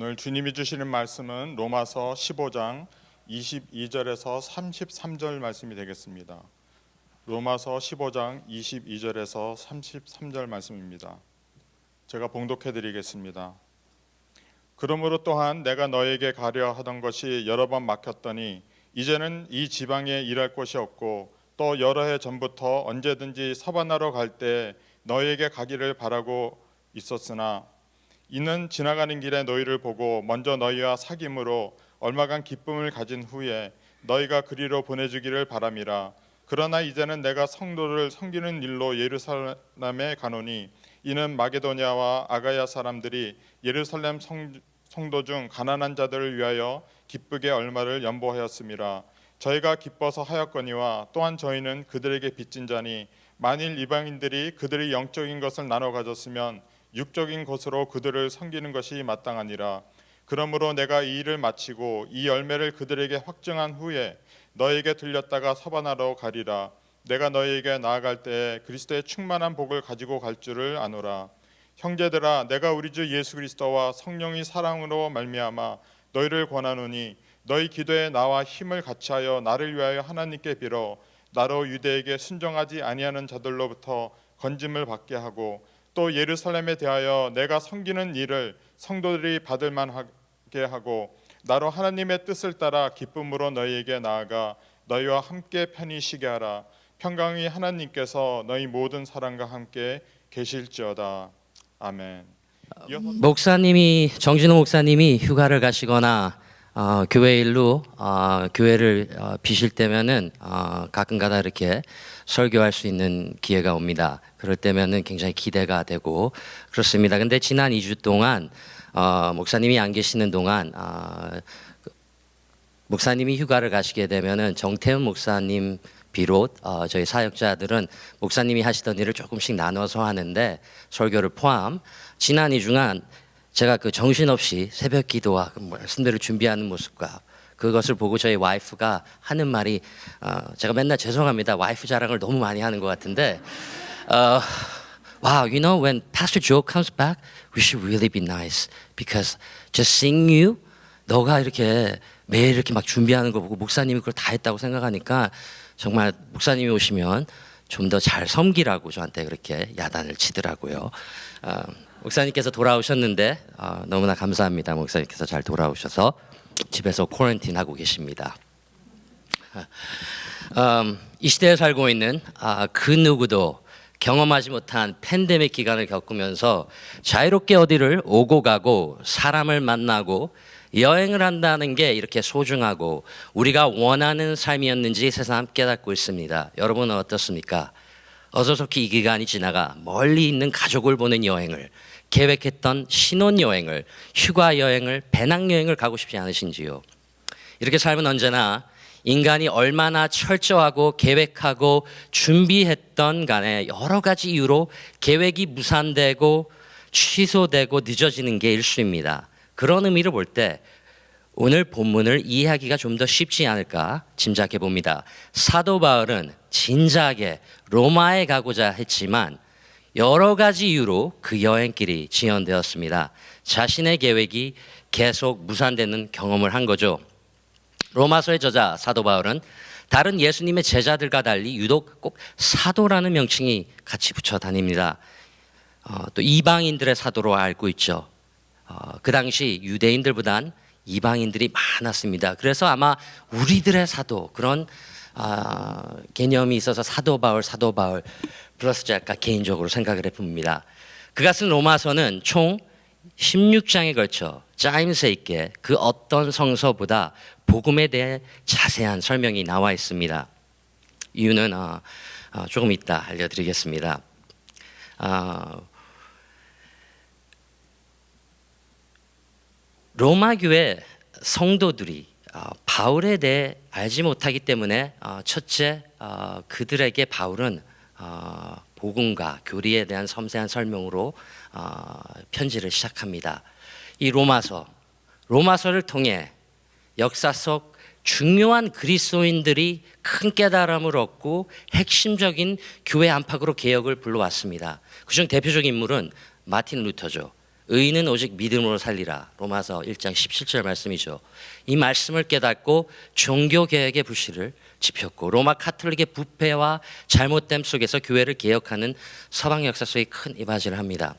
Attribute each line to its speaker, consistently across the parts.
Speaker 1: 오늘 주님이 주시는 말씀은 로마서 15장 22절에서 33절 말씀이 되겠습니다. 로마서 15장 22절에서 33절 말씀입니다. 제가 봉독해 드리겠습니다. 그러므로 또한 내가 너에게 가려 하던 것이 여러 번 막혔더니 이제는 이 지방에 일할 곳이 없고 또 여러 해 전부터 언제든지 서바나로 갈 때 너에게 가기를 바라고 있었으나 이는 지나가는 길에 너희를 보고 먼저 너희와 사귐으로 얼마간 기쁨을 가진 후에 너희가 그리로 보내주기를 바람이라. 그러나 이제는 내가 성도를 섬기는 일로 예루살렘에 가노니 이는 마게도냐와 아가야 사람들이 예루살렘 성도 중 가난한 자들을 위하여 기쁘게 얼마를 연보하였음이라. 저희가 기뻐서 하였거니와 또한 저희는 그들에게 빚진 자니 만일 이방인들이 그들의 영적인 것을 나눠 가졌으면 육적인 것으로 그들을 섬기는 것이 마땅하니라. 그러므로 내가 이 일을 마치고 이 열매를 그들에게 확증한 후에 너에게 들렸다가 서바나로 가리라. 내가 너에게 나아갈 때에 그리스도의 충만한 복을 가지고 갈 줄을 아노라. 형제들아, 내가 우리 주 예수 그리스도와 성령의 사랑으로 말미암아 너희를 권하노니 너희 기도에 나와 힘을 같이하여 나를 위하여 하나님께 빌어 나로 유대에게 순종하지 아니하는 자들로부터 건짐을 받게 하고 또 예루살렘에 대하여 내가 섬기는 일을 성도들이 받을 만하게 하고 나로 하나님의 뜻을 따라 기쁨으로 너희에게 나아가 너희와 함께 편히 쉬게 하라. 평강의 하나님께서 너희 모든 사랑과 함께 계실지어다. 아멘.
Speaker 2: 목사님이 정진호 목사님이 휴가를 가시거나 교회 일로 교회를 비실 때면은 가끔가다 이렇게 설교할 수 있는 기회가 옵니다. 그럴 때면은 굉장히 기대가 되고 그렇습니다. 근데 지난 2주 동안 목사님이 안 계시는 동안 목사님이 휴가를 가시게 되면은 정태훈 목사님 비롯 저희 사역자들은 목사님이 하시던 일을 조금씩 나눠서 하는데 설교를 포함 지난 2주간 제가 그 정신없이 새벽 기도와 말씀들을 준비하는 모습과 그것을 보고 저희 와이프가 하는 말이 제가 맨날 죄송합니다. 와이프 자랑을 너무 많이 하는 것 같은데 Wow, you know, when Pastor Joe comes back, we should really be nice because just seeing you, 너가 이렇게 매일 이렇게 막 준비하는 거 보고 목사님이 그걸 다 했다고 생각하니까 정말 목사님이 오시면 좀 더 잘 섬기라고 저한테 그렇게 야단을 치더라고요. 목사님께서 돌아오셨는데 너무나 감사합니다. 목사님께서 잘 돌아오셔서 집에서 쿼런틴 하고 계십니다. 이 시대에 살고 있는 그 누구도 경험하지 못한 팬데믹 기간을 겪으면서 자유롭게 어디를 오고 가고 사람을 만나고 여행을 한다는 게 이렇게 소중하고 우리가 원하는 삶이었는지 새삼 깨닫고 있습니다. 여러분은 어떻습니까? 어서속히 이 기간이 지나가 멀리 있는 가족을 보는 여행을 계획했던 신혼여행을 휴가여행을 배낭여행을 가고 싶지 않으신지요? 이렇게 삶은 언제나 인간이 얼마나 철저하고 계획하고 준비했던 간에 여러 가지 이유로 계획이 무산되고 취소되고 늦어지는 게 일수입니다. 그런 의미를 볼 때 오늘 본문을 이해하기가 좀 더 쉽지 않을까 짐작해 봅니다. 사도 바울은 진작에 로마에 가고자 했지만 여러 가지 이유로 그 여행길이 지연되었습니다. 자신의 계획이 계속 무산되는 경험을 한 거죠. 로마서의 저자 사도 바울은 다른 예수님의 제자들과 달리 유독 꼭 사도라는 명칭이 같이 붙여 다닙니다. 또 이방인들의 사도로 알고 있죠. 그 당시 유대인들보단 이방인들이 많았습니다. 그래서 아마 우리들의 사도 그런 개념이 있어서 사도 바울 플러스 제가 개인적으로 생각을 해봅니다. 그가 쓴 로마서는 총 16장에 걸쳐 짜임새 있게 그 어떤 성서보다 복음에 대해 자세한 설명이 나와 있습니다. 이유는 조금 이따 알려드리겠습니다. 로마 교회 성도들이 바울에 대해 알지 못하기 때문에 첫째 그들에게 바울은 복음과 교리에 대한 섬세한 설명으로 편지를 시작합니다. 이 로마서를 통해 역사 속 중요한 그리스도인들이 큰 깨달음을 얻고 핵심적인 교회 안팎으로 개혁을 불러왔습니다. 그중 대표적인 인물은 마틴 루터죠. 의인은 오직 믿음으로 살리라. 로마서 1장 17절 말씀이죠. 이 말씀을 깨닫고 종교개혁의 불씨를 지폈고 로마 카톨릭의 부패와 잘못됨 속에서 교회를 개혁하는 서방 역사 속에 큰 이바지를 합니다.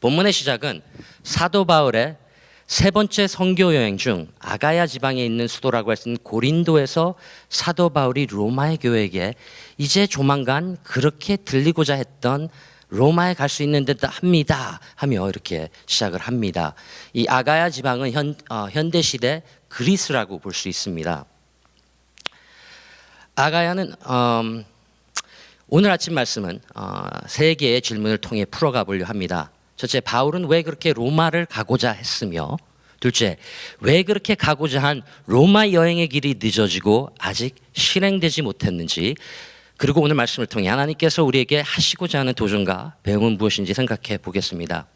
Speaker 2: 본문의 시작은 사도 바울의 세 번째 선교 여행 중 아가야 지방에 있는 수도라고 할 수 있는 고린도에서 사도 바울이 로마의 교회에게 이제 조만간 그렇게 들리고자 했던 로마에 갈 수 있는 듯 합니다 하며 이렇게 시작을 합니다. 이 아가야 지방은 현대 시대 그리스라고 볼 수 있습니다. 아가야는 오늘 아침 말씀은 세 개의 질문을 통해 풀어가 보려 합니다. 첫째, 바울은 왜 그렇게 로마를 가고자 했으며, 둘째, 왜 그렇게 가고자 한 로마 여행의 길이 늦어지고 아직 실행되지 못했는지, 그리고 오늘 말씀을 통해 하나님께서 우리에게 하시고자 하는 도전과 배움은 무엇인지 생각해 보겠습니다.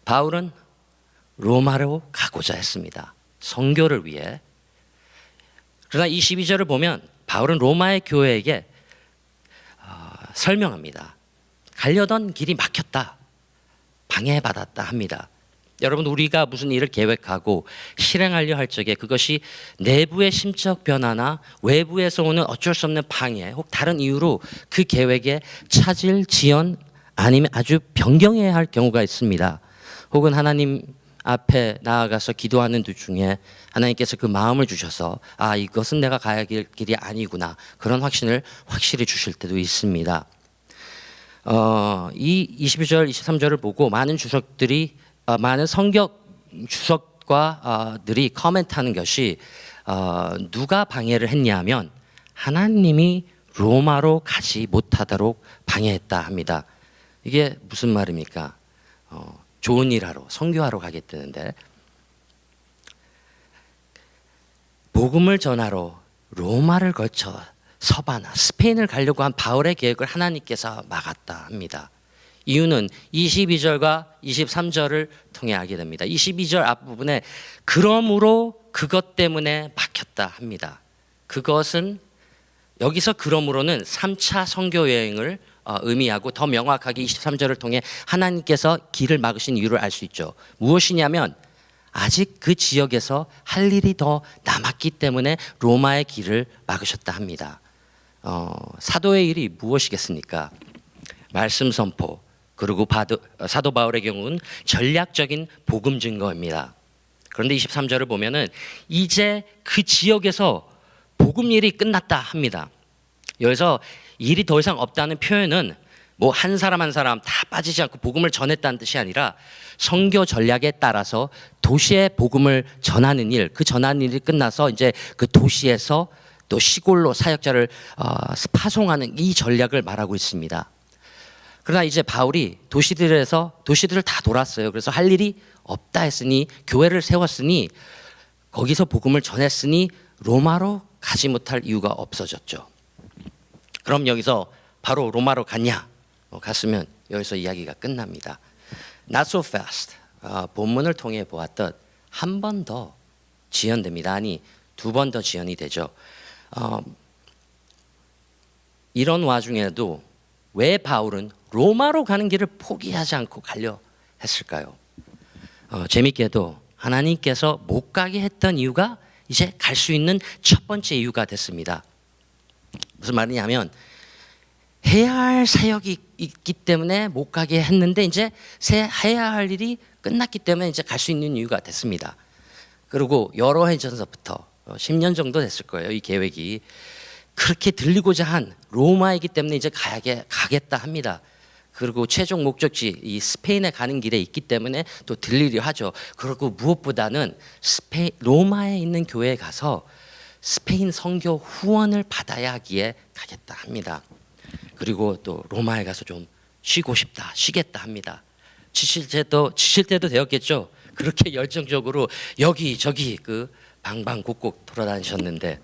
Speaker 2: 바울은 로마로 가고자 했습니다. 선교를 위해. 그러나 22절을 보면 바울은 로마의 교회에게 설명합니다. 가려던 길이 막혔다. 방해받았다 합니다. 여러분, 우리가 무슨 일을 계획하고 실행하려 할 적에 그것이 내부의 심적 변화나 외부에서 오는 어쩔 수 없는 방해 혹 다른 이유로 그 계획에 차질, 지연 아니면 아주 변경해야 할 경우가 있습니다. 혹은 하나님 앞에 나아가서 기도하는 도중에 하나님께서 그 마음을 주셔서 이것은 내가 가야 할 길이 아니구나, 그런 확신을 확실히 주실 때도 있습니다. 이 22절, 23절을 보고 많은 성경 주석가들이 코멘트하는 것이 누가 방해를 했냐면 하나님이 로마로 가지 못하도록 방해했다 합니다. 이게 무슨 말입니까? 좋은 일 하러, 선교하러 가겠다는데 복음을 전하러 로마를 거쳐 서바나, 스페인을 가려고 한 바울의 계획을 하나님께서 막았다 합니다. 이유는 22절과 23절을 통해 알게 됩니다. 22절 앞부분에 그러므로 그것 때문에 막혔다 합니다. 그것은 여기서 그러므로는 3차 선교 여행을 의미하고 더 명확하게 23절을 통해 하나님께서 길을 막으신 이유를 알 수 있죠. 무엇이냐면 아직 그 지역에서 할 일이 더 남았기 때문에 로마의 길을 막으셨다 합니다. 사도의 일이 무엇이겠습니까? 말씀 선포, 그리고 사도 바울의 경우는 전략적인 복음 증거입니다. 그런데 23절을 보면은 이제 그 지역에서 복음 일이 끝났다 합니다. 여기서 일이 더 이상 없다는 표현은 뭐 한 사람 한 사람 다 빠지지 않고 복음을 전했다는 뜻이 아니라 선교 전략에 따라서 도시에 복음을 전하는 일, 그 전하는 일이 끝나서 이제 그 도시에서 또 시골로 사역자를 파송하는 이 전략을 말하고 있습니다. 그러나 이제 바울이 도시들을 다 돌았어요. 그래서 할 일이 없다 했으니, 교회를 세웠으니, 거기서 복음을 전했으니 로마로 가지 못할 이유가 없어졌죠. 그럼 여기서 바로 로마로 갔냐? 갔으면 여기서 이야기가 끝납니다. Not so fast. 본문을 통해 보았듯 한 번 더 지연됩니다. 아니, 두 번 더 지연이 되죠. 이런 와중에도 왜 바울은 로마로 가는 길을 포기하지 않고 가려 했을까요? 재밌게도 하나님께서 못 가게 했던 이유가 이제 갈 수 있는 첫 번째 이유가 됐습니다. 무슨 말이냐면 해야 할 사역이 있기 때문에 못 가게 했는데 이제 해야 할 일이 끝났기 때문에 이제 갈 수 있는 이유가 됐습니다. 그리고 여러 해 전서부터 10년 정도 됐을 거예요. 이 계획이 그렇게 들리고자 한 로마이기 때문에 이제 가겠다 합니다. 그리고 최종 목적지 이 스페인에 가는 길에 있기 때문에 또 들리려 하죠. 그리고 무엇보다는 로마에 있는 교회에 가서 스페인 선교 후원을 받아야 하기에 가겠다 합니다. 그리고 또 로마에 가서 좀 쉬겠다 합니다. 지칠 때도 되었겠죠. 그렇게 열정적으로 여기저기 그 방방곡곡 돌아다니셨는데,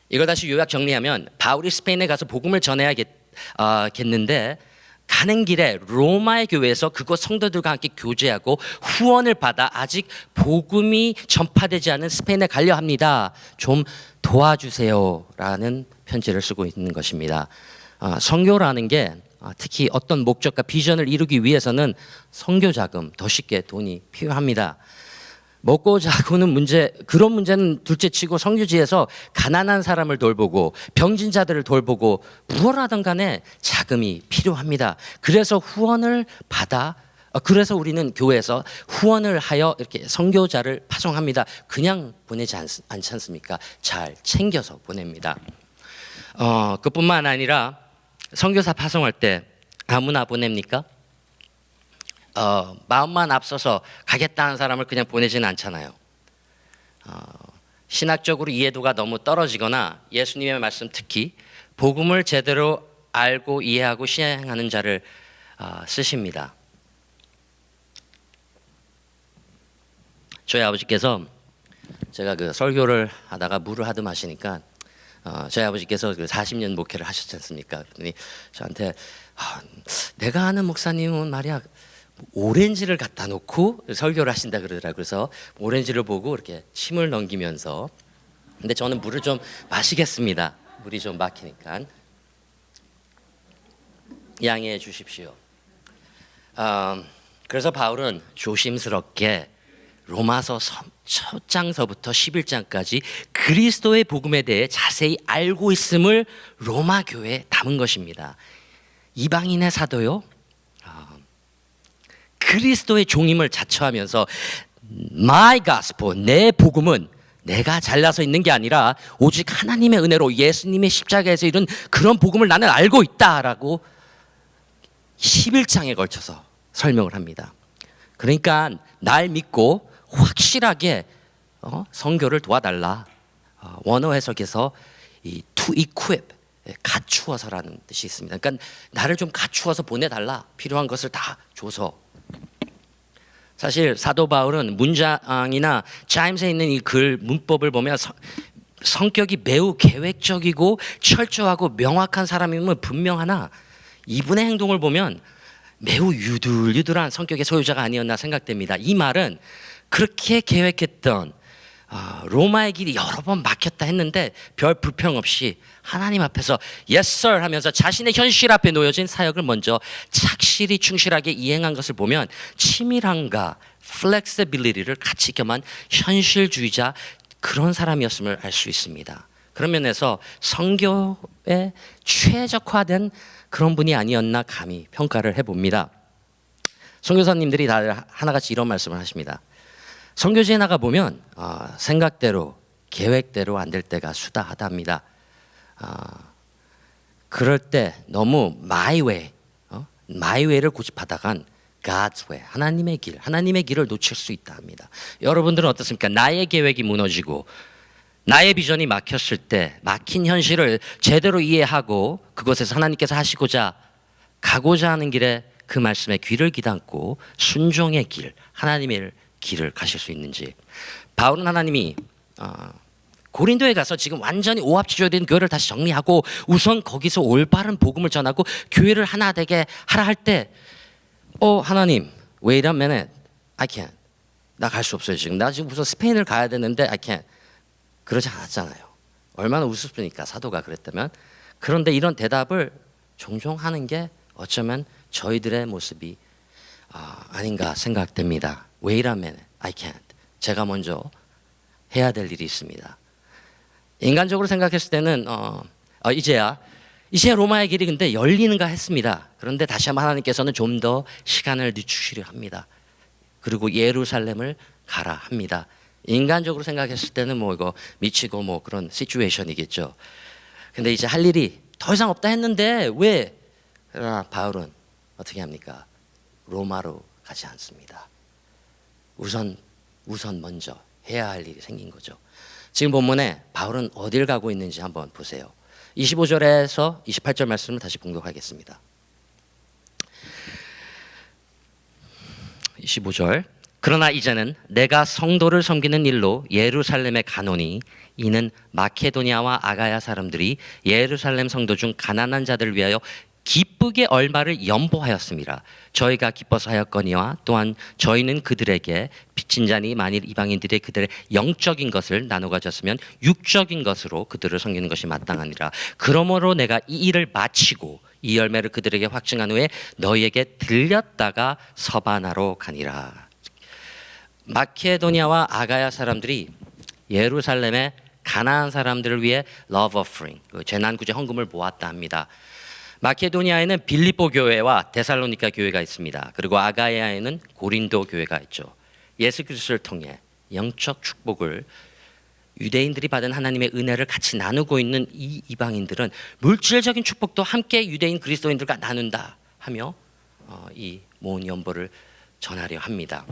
Speaker 2: 이걸 다시 요약 정리하면 바울이 스페인에 가서 복음을 전해야겠는데 가는 길에 로마의 교회에서 그곳 성도들과 함께 교제하고 후원을 받아 아직 복음이 전파되지 않은 스페인에 가려 합니다. 좀 도와주세요라는 편지를 쓰고 있는 것입니다. 선교라는 게 특히 어떤 목적과 비전을 이루기 위해서는 선교 자금, 더 쉽게 돈이 필요합니다. 먹고 자고는 문제, 그런 문제는 둘째치고 선교지에서 가난한 사람을 돌보고 병진 자들을 돌보고 무엇 하든 간에 자금이 필요합니다. 그래서 후원을 받아 그래서 우리는 교회에서 후원을 하여 이렇게 선교자를 파송합니다. 그냥 보내지 않지 않습니까? 잘 챙겨서 보냅니다. 그뿐만 아니라 선교사 파송할 때 아무나 보냅니까? 마음만 앞서서 가겠다는 사람을 그냥 보내지는 않잖아요. 신학적으로 이해도가 너무 떨어지거나 예수님의 말씀 특히 복음을 제대로 알고 이해하고 시행하는 자를 쓰십니다. 저희 아버지께서 제가 그 설교를 하다가 물을 하도 마시니까 저희 아버지께서 그 40년 목회를 하셨지 않습니까? 그랬더니 저한테 내가 아는 목사님은 말이야 오렌지를 갖다 놓고 설교를 하신다 그러더라고요. 그래서 오렌지를 보고 이렇게 침을 넘기면서 근데 저는 물을 좀 마시겠습니다. 물이 좀 막히니까 양해해 주십시오. 그래서 바울은 조심스럽게 로마서 첫 장서부터 11장까지 그리스도의 복음에 대해 자세히 알고 있음을 로마 교회에 담은 것입니다. 이방인의 사도요. 그리스도의 종임을 자처하면서 My gospel, 내 복음은 내가 잘나서 있는 게 아니라 오직 하나님의 은혜로 예수님의 십자가에서 이룬 그런 복음을 나는 알고 있다라고 11장에 걸쳐서 설명을 합니다. 그러니까 날 믿고 확실하게 선교를 도와달라. 원어 해석에서 이 to equip, 갖추어서라는 뜻이 있습니다. 그러니까 나를 좀 갖추어서 보내달라. 필요한 것을 다 줘서. 사실 사도 바울은 문장이나 자임스에 있는 이 글 문법을 보면 성격이 매우 계획적이고 철저하고 명확한 사람임은 분명하나 이분의 행동을 보면 매우 유들유들한 성격의 소유자가 아니었나 생각됩니다. 이 말은 그렇게 계획했던 로마의 길이 여러 번 막혔다 했는데 별 불평 없이 하나님 앞에서 Yes sir 하면서 자신의 현실 앞에 놓여진 사역을 먼저 착실히 충실하게 이행한 것을 보면 치밀함과 flexibility를 같이 겸한 현실주의자 그런 사람이었음을 알 수 있습니다. 그런 면에서 선교에 최적화된 그런 분이 아니었나 감히 평가를 해봅니다. 선교사님들이 다들 하나같이 이런 말씀을 하십니다. 선교지에 나가 보면 생각대로 계획대로 안 될 때가 수다하답니다. 그럴 때 너무 my way를 고집하다간 God's way, 하나님의 길을 놓칠 수 있다 합니다. 여러분들은 어떻습니까? 나의 계획이 무너지고 나의 비전이 막혔을 때 막힌 현실을 제대로 이해하고 그곳에서 하나님께서 하시고자 가고자 하는 길에 그 말씀에 귀를 기담고 순종의 길, 하나님의 길을 가실 수 있는지. 바울은 하나님이 고린도에 가서 지금 완전히 오합지졸된 교회를 다시 정리하고 우선 거기서 올바른 복음을 전하고 교회를 하나 되게 하라 할 때 하나님 wait a minute I can't 나 갈 수 없어요. 지금 나 지금 우선 스페인을 가야 되는데 I can't 그러지 않았잖아요. 얼마나 우습습니까 사도가 그랬다면. 그런데 이런 대답을 종종 하는 게 어쩌면 저희들의 모습이 아닌가 생각됩니다. Wait a minute, I can't. 제가 먼저 해야 될 일이 있습니다. 인간적으로 생각했을 때는 이제야 로마의 길이 근데 열리는가 했습니다. 그런데 다시 한번 하나님께서는 좀 더 시간을 늦추시려 합니다. 그리고 예루살렘을 가라 합니다. 인간적으로 생각했을 때는 뭐 이거 미치고 뭐 그런 시츄에이션이겠죠. 근데 이제 할 일이 더 이상 없다 했는데 왜? 그러나 바울은 어떻게 합니까? 로마로 가지 않습니다. 우선 먼저 해야 할 일이 생긴 거죠. 지금 본문에 바울은 어딜 가고 있는지 한번 보세요. 25절에서 28절 말씀을 다시 봉독하겠습니다. 25절. 그러나 이제는 내가 성도를 섬기는 일로 예루살렘에 가노니 이는 마케도니아와 아가야 사람들이 예루살렘 성도 중 가난한 자들을 위하여 기쁘게 얼마를 연보하였습니다. 저희가 기뻐서 하였거니와 또한 저희는 그들에게 빚진 자니 만일 이방인들이 그들의 영적인 것을 나눠 가졌으면 육적인 것으로 그들을 섬기는 것이 마땅하니라. 그러므로 내가 이 일을 마치고 이 열매를 그들에게 확증한 후에 너희에게 들렸다가 서바나로 가니라. 마케도니아와 아가야 사람들이 예루살렘에 가난한 사람들을 위해 love offering, 재난구제 헌금을 모았다 합니다. 마케도니아에는 빌립보 교회와 데살로니가 교회가 있습니다. 그리고 아가야에는 고린도 교회가 있죠. 예수 그리스도를 통해 영적 축복을 유대인들이 받은 하나님의 은혜를 같이 나누고 있는 이 이방인들은 물질적인 축복도 함께 유대인 그리스도인들과 나눈다 하며 이 모은 연보를 전하려 합니다.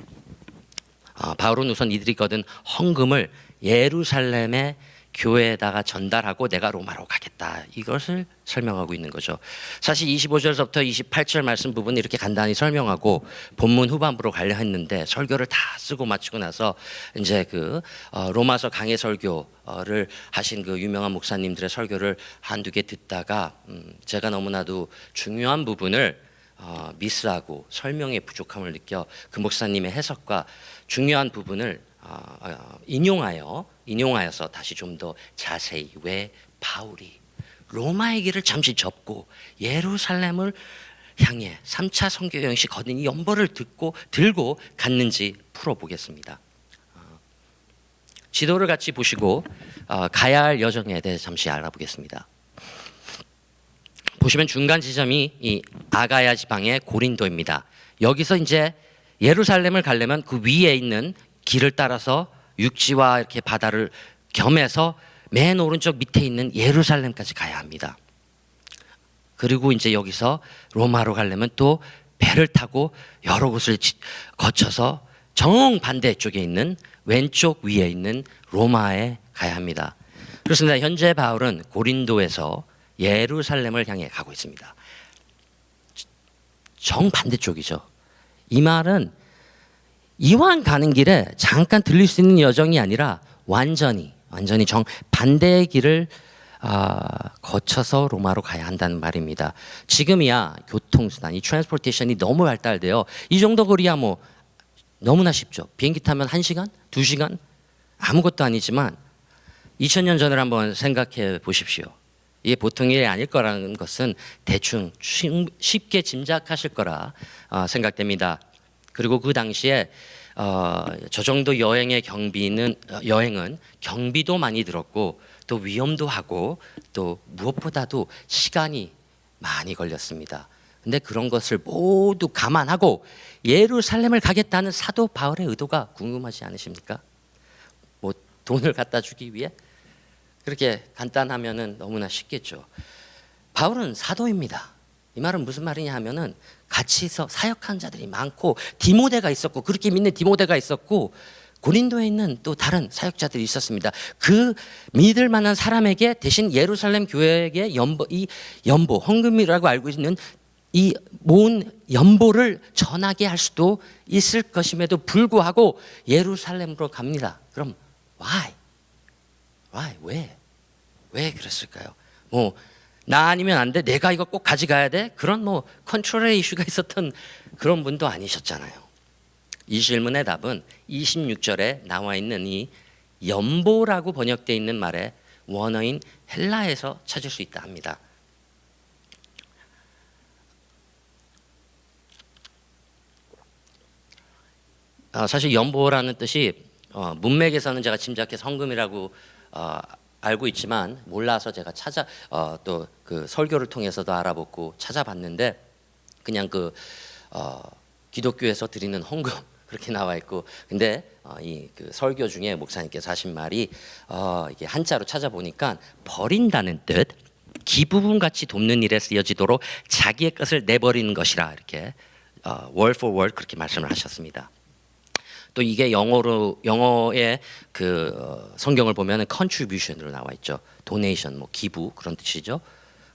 Speaker 2: 바울은 우선 이들이 거둔 헌금을 예루살렘의 교회에다가 전달하고 내가 로마로 가겠다, 이것을 설명하고 있는 거죠. 사실 25절부터 28절 말씀 부분 이렇게 간단히 설명하고 본문 후반부로 가려 했는데 설교를 다 쓰고 마치고 나서 이제 로마서 강해 설교를 하신 그 유명한 목사님들의 설교를 한두 개 듣다가 제가 너무나도 중요한 부분을 미스하고 설명의 부족함을 느껴 그 목사님의 해석과 중요한 부분을 인용하여서 다시 좀 더 자세히 왜 바울이 로마의 길을 잠시 접고 예루살렘을 향해 3차 선교 여행 시 거둔 이 연보를 들고 갔는지 풀어보겠습니다. 지도를 같이 보시고 가야 할 여정에 대해 잠시 알아보겠습니다. 보시면 중간 지점이 이 아가야 지방의 고린도입니다. 여기서 이제 예루살렘을 가려면 그 위에 있는 길을 따라서 육지와 이렇게 바다를 겸해서 맨 오른쪽 밑에 있는 예루살렘까지 가야 합니다. 그리고 이제 여기서 로마로 가려면 또 배를 타고 여러 곳을 거쳐서 정반대쪽에 있는 왼쪽 위에 있는 로마에 가야 합니다. 그렇습니다. 현재 바울은 고린도에서 예루살렘을 향해 가고 있습니다. 정반대쪽이죠. 이 말은 이왕 가는 길에 잠깐 들릴 수 있는 여정이 아니라 완전히 정반대의 길을 거쳐서 로마로 가야 한다는 말입니다. 지금이야 교통수단, 이 트랜스포테이션이 너무 발달돼요. 이 정도 거리야 뭐 너무나 쉽죠. 비행기 타면 1시간? 2시간? 아무것도 아니지만 2000년 전을 한번 생각해 보십시오. 이게 보통 일이 아닐 거라는 것은 대충 쉽게 짐작하실 거라 생각됩니다. 그리고 그 당시에 저 정도 여행은 경비도 많이 들었고 또 위험도 하고 또 무엇보다도 시간이 많이 걸렸습니다. 근데 그런 것을 모두 감안하고 예루살렘을 가겠다는 사도 바울의 의도가 궁금하지 않으십니까? 뭐 돈을 갖다 주기 위해? 그렇게 간단하면은 너무나 쉽겠죠. 바울은 사도입니다. 이 말은 무슨 말이냐 하면은 같이 사역한 자들이 많고 디모데가 있었고 그렇게 믿는 디모데가 있었고 고린도에 있는 또 다른 사역자들이 있었습니다. 그 믿을 만한 사람에게 대신 예루살렘 교회에게 연보 헌금이라고 알고 있는 이 모은 연보를 전하게 할 수도 있을 것임에도 불구하고 예루살렘으로 갑니다. 그럼 why? 왜 그랬을까요? 뭐 나 아니면 안 돼, 내가 이거 꼭 가져가야 돼, 그런 뭐 컨트롤의 이슈가 있었던 그런 분도 아니셨잖아요. 이 질문의 답은 26절에 나와 있는 이 연보라고 번역되어 있는 말의 원어인 헬라에서 찾을 수 있다 합니다. 사실 연보라는 뜻이 문맥에서는 제가 짐작해서 헌금이라고 알고 있지만 몰라서 제가 또 그 설교를 통해서도 알아보고 찾아봤는데 그냥 기독교에서 드리는 헌금 그렇게 나와 있고, 근데 그 설교 중에 목사님께서 하신 말이 이게 한자로 찾아보니까 버린다는 뜻, 기부분 같이 돕는 일에 쓰여지도록 자기의 것을 내버리는 것이라 이렇게 word for word 그렇게 말씀을 하셨습니다. 또 이게 영어의 그 성경을 보면 contribution으로 나와 있죠. donation, 뭐 기부 그런 뜻이죠.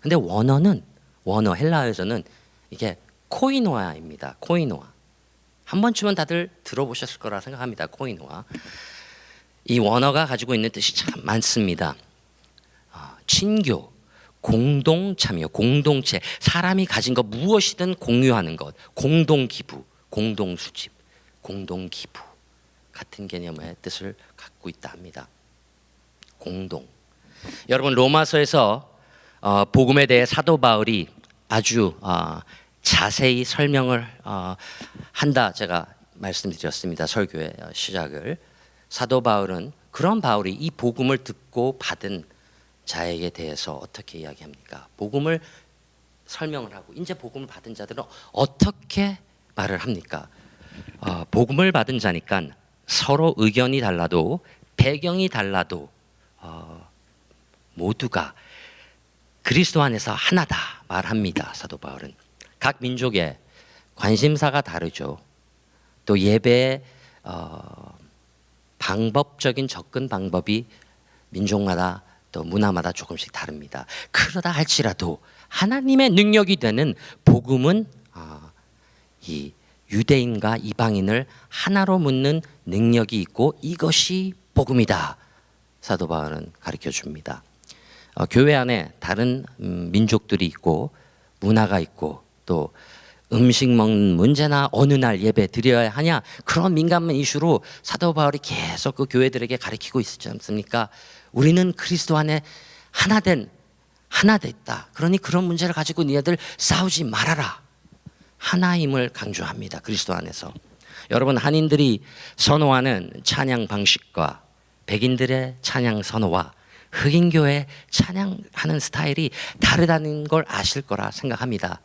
Speaker 2: 근데 원어 헬라어에서는 이게 코이노아입니다. 코이노아. 한 번쯤은 다들 들어보셨을 거라 생각합니다. 코이노아. 이 원어가 가지고 있는 뜻이 참 많습니다. 친교, 공동 참여, 공동체, 사람이 가진 것 무엇이든 공유하는 것, 공동 기부, 공동 수집, 공동 기부 같은 개념의 뜻을 갖고 있다 합니다. 공동. 여러분 로마서에서 복음에 대해 사도 바울이 아주 자세히 설명을 한다 제가 말씀드렸습니다. 설교의 시작을. 사도 바울은 그런 바울이 이 복음을 듣고 받은 자에게 대해서 어떻게 이야기합니까? 복음을 설명을 하고 이제 복음을 받은 자들은 어떻게 말을 합니까? 복음을 받은 자니까 서로 의견이 달라도 배경이 달라도 모두가 그리스도 안에서 하나다 말합니다. 사도 바울은 각 민족의 관심사가 다르죠. 또 예배의 방법적인 접근 방법이 민족마다 또 문화마다 조금씩 다릅니다. 그러다 할지라도 하나님의 능력이 되는 복음은 이 유대인과 이방인을 하나로 묶는 능력이 있고 이것이 복음이다. 사도 바울은 가르쳐 줍니다. 교회 안에 다른 민족들이 있고 문화가 있고 또 음식 먹는 문제나 어느 날 예배 드려야 하냐 그런 민감한 이슈로 사도 바울이 계속 그 교회들에게 가르치고 있지 않습니까? 우리는 그리스도 안에 하나 됐다. 그러니 그런 문제를 가지고 너희들 싸우지 말아라. 하나임을 강조합니다. 그리스도 안에서. 여러분 한인들이 선호하는 찬양 방식과 백인들의 찬양 선호와 흑인교회 찬양하는 스타일이 다르다는 걸 아실 거라 생각합니다.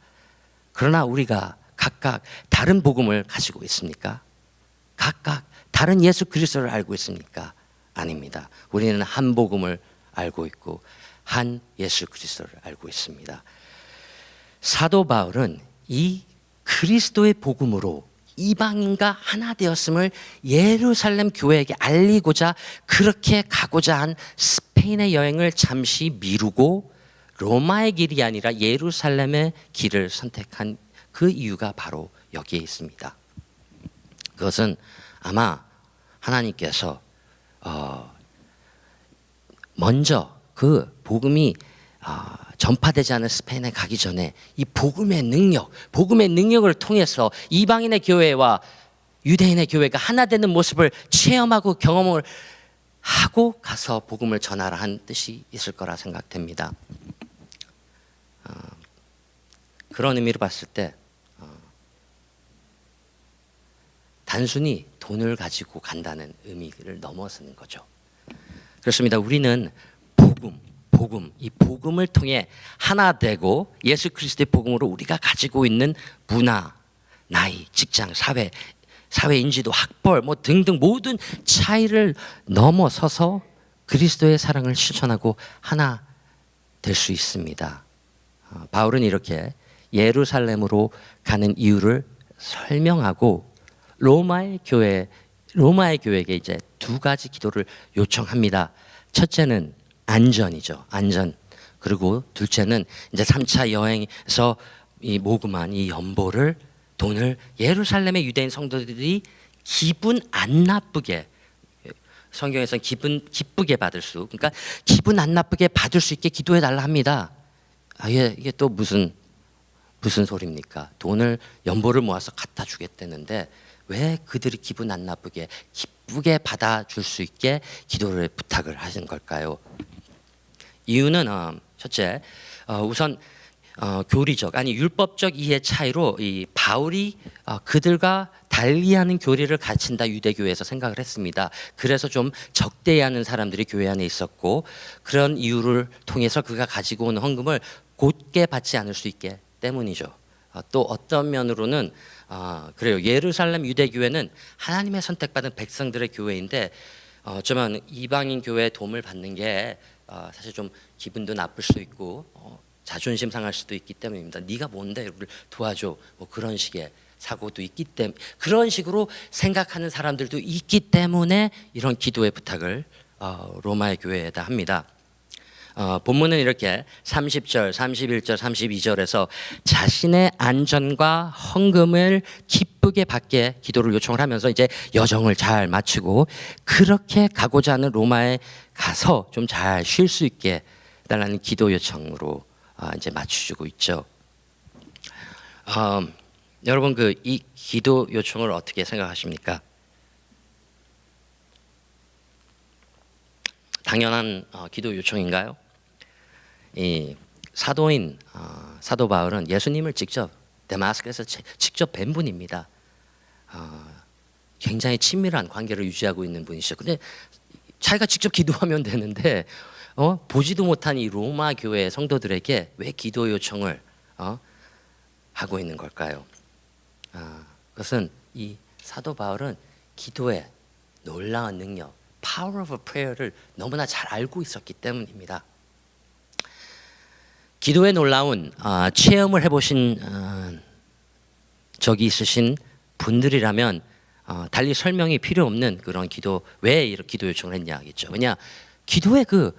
Speaker 2: 그러나 우리가 각각 다른 복음을 가지고 있습니까? 각각 다른 예수 그리스도를 알고 있습니까? 아닙니다. 우리는 한 복음을 알고 있고 한 예수 그리스도를 알고 있습니다. 사도 바울은 이 그리스도의 복음으로 이방인과 하나 되었음을 예루살렘 교회에게 알리고자 그렇게 가고자 한 스페인의 여행을 잠시 미루고 로마의 길이 아니라 예루살렘의 길을 선택한 그 이유가 바로 여기에 있습니다. 그것은 아마 하나님께서 먼저 그 복음이 전파되지 않은 스페인에 가기 전에 이 복음의 능력을 통해서 이방인의 교회와 유대인의 교회가 하나 되는 모습을 체험하고 경험을 하고 가서 복음을 전하라 한 뜻이 있을 거라 생각됩니다. 그런 의미로 봤을 때 단순히 돈을 가지고 간다는 의미를 넘어서는 거죠. 그렇습니다. 우리는 이 복음을 통해 하나 되고 예수 그리스도의 복음으로 우리가 가지고 있는 문화, 나이, 직장, 사회 인지도, 학벌 뭐 등등 모든 차이를 넘어서서 그리스도의 사랑을 실천하고 하나 될 수 있습니다. 바울은 이렇게 예루살렘으로 가는 이유를 설명하고 로마의 교회에게 이제 두 가지 기도를 요청합니다. 첫째는 안전이죠. 안전. 그리고 둘째는 이제 3차 여행에서 이 모금한 이 돈을 예루살렘의 유대인 성도들이 기분 안 나쁘게, 성경에서는 기쁘게 받을 수, 그러니까 기분 안 나쁘게 받을 수 있게 기도해 달라 합니다. 이게 또 무슨 소리입니까? 돈을 연보를 모아서 갖다 주겠다는데 왜 그들이 기분 안 나쁘게 기쁘게 받아줄 수 있게 기도를 부탁을 하신 걸까요? 이유는 첫째, 우선 교리적 아니 율법적 이해 차이로 이 바울이 그들과 달리하는 교리를 가르친다 유대교회에서 생각을 했습니다. 그래서 좀 적대하는 사람들이 교회 안에 있었고 그런 이유를 통해서 그가 가지고 온 헌금을 곧게 받지 않을 수 있기 때문이죠. 또 어떤 면으로는 그래요. 예루살렘 유대교회는 하나님의 선택받은 백성들의 교회인데 어쩌면 이방인 교회의 도움을 받는 게 사실 좀 기분도 나쁠 수 있고 자존심 상할 수도 있기 때문입니다. 네가 뭔데 우리를 도와줘 뭐 그런 식의 사고도 있기 때문에 그런 식으로 생각하는 사람들도 있기 때문에 이런 기도의 부탁을 로마의 교회에다 합니다. 본문은 이렇게 30절, 31절, 32절에서 자신의 안전과 헌금을 기쁘게 받게 기도를 요청을 하면서 이제 여정을 잘 마치고 그렇게 가고자 하는 로마에 가서 좀 잘 쉴 수 있게 해달라는 기도 요청으로 이제 맞춰주고 있죠. 여러분 이 기도 요청을 어떻게 생각하십니까? 당연한 기도 요청인가요? 사도인 사도 바울은 예수님을 직접 데마스커스에서 직접 뵌 분입니다. 굉장히 친밀한 관계를 유지하고 있는 분이시죠. 근데 자기가 직접 기도하면 되는데 보지도 못한 이 로마 교회 성도들에게 왜 기도 요청을 하고 있는 걸까요? 그것은 이 사도 바울은 기도의 놀라운 능력, power of prayer를 너무나 잘 알고 있었기 때문입니다. 기도의 놀라운 체험을 해보신 적이 있으신 분들이라면 달리 설명이 필요 없는 그런 기도, 왜 이렇게 기도 요청을 했냐겠죠. 왜냐, 기도의 그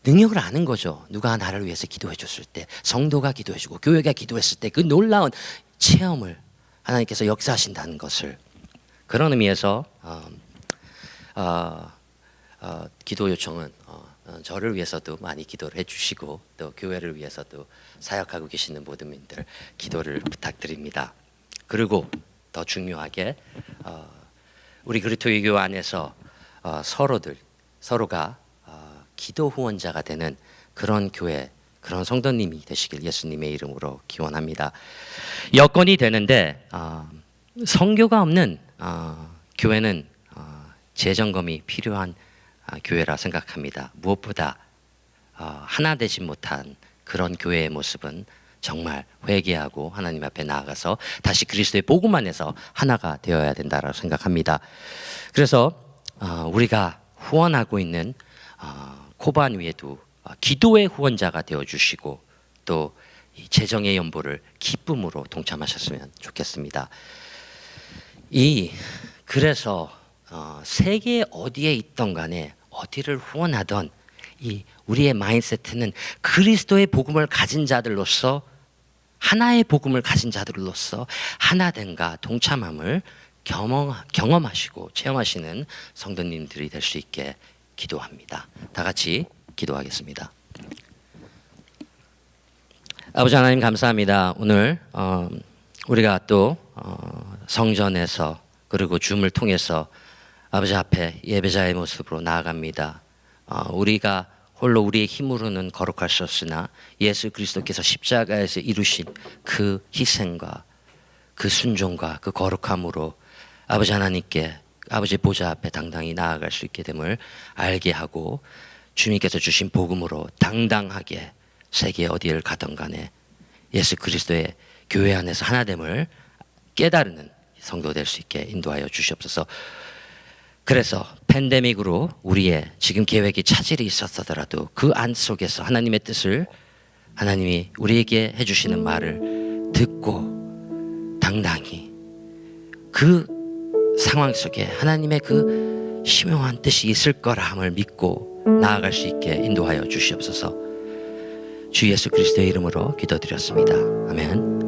Speaker 2: 능력을 아는 거죠. 누가 나를 위해서 기도해 줬을 때, 성도가 기도해 주고 교회가 기도했을 때 그 놀라운 체험을 하나님께서 역사하신다는 것을, 그런 의미에서 기도 요청은 저를 위해서도 많이 기도를 해주시고 또 교회를 위해서도 사역하고 계시는 모든 분들 기도를 부탁드립니다. 그리고 더 중요하게 우리 그리스도의 교회 안에서 서로가 기도 후원자가 되는 그런 교회, 그런 성도님이 되시길 예수님의 이름으로 기원합니다. 여건이 되는데 성교가 없는 교회는 재점검이 필요한 교회라 생각합니다. 무엇보다 하나 되지 못한 그런 교회의 모습은 정말 회개하고 하나님 앞에 나아가서 다시 그리스도의 복음 안에서 하나가 되어야 된다고 생각합니다. 그래서 우리가 후원하고 있는 코반 위에도 기도의 후원자가 되어주시고 또 재정의 연보를 기쁨으로 동참하셨으면 좋겠습니다. 그래서 세계 어디에 있던 간에 어디를 후원하던 우리의 마인드세트는 그리스도의 복음을 가진 자들로서, 하나의 복음을 가진 자들로서 하나됨과 동참함을 경험하시고 체험하시는 성도님들이 될 수 있게 기도합니다. 다 같이 기도하겠습니다. 아버지 하나님 감사합니다. 오늘 우리가 또 성전에서 그리고 줌을 통해서 아버지 앞에 예배자의 모습으로 나아갑니다. 우리가 홀로 우리의 힘으로는 거룩할 수 없으나 예수 그리스도께서 십자가에서 이루신 그 희생과 그 순종과 그 거룩함으로 아버지 하나님께 아버지 보좌 앞에 당당히 나아갈 수 있게 됨을 알게 하고, 주님께서 주신 복음으로 당당하게 세계 어디를 가던 간에 예수 그리스도의 교회 안에서 하나됨을 깨달는 성도 될 수 있게 인도하여 주시옵소서. 그래서 팬데믹으로 우리의 지금 계획이 차질이 있었더라도 그 안 속에서 하나님의 뜻을, 하나님이 우리에게 해주시는 말을 듣고 당당히 그 상황 속에 하나님의 그 심오한 뜻이 있을 거라함을 믿고 나아갈 수 있게 인도하여 주시옵소서. 주 예수 그리스도의 이름으로 기도드렸습니다. 아멘.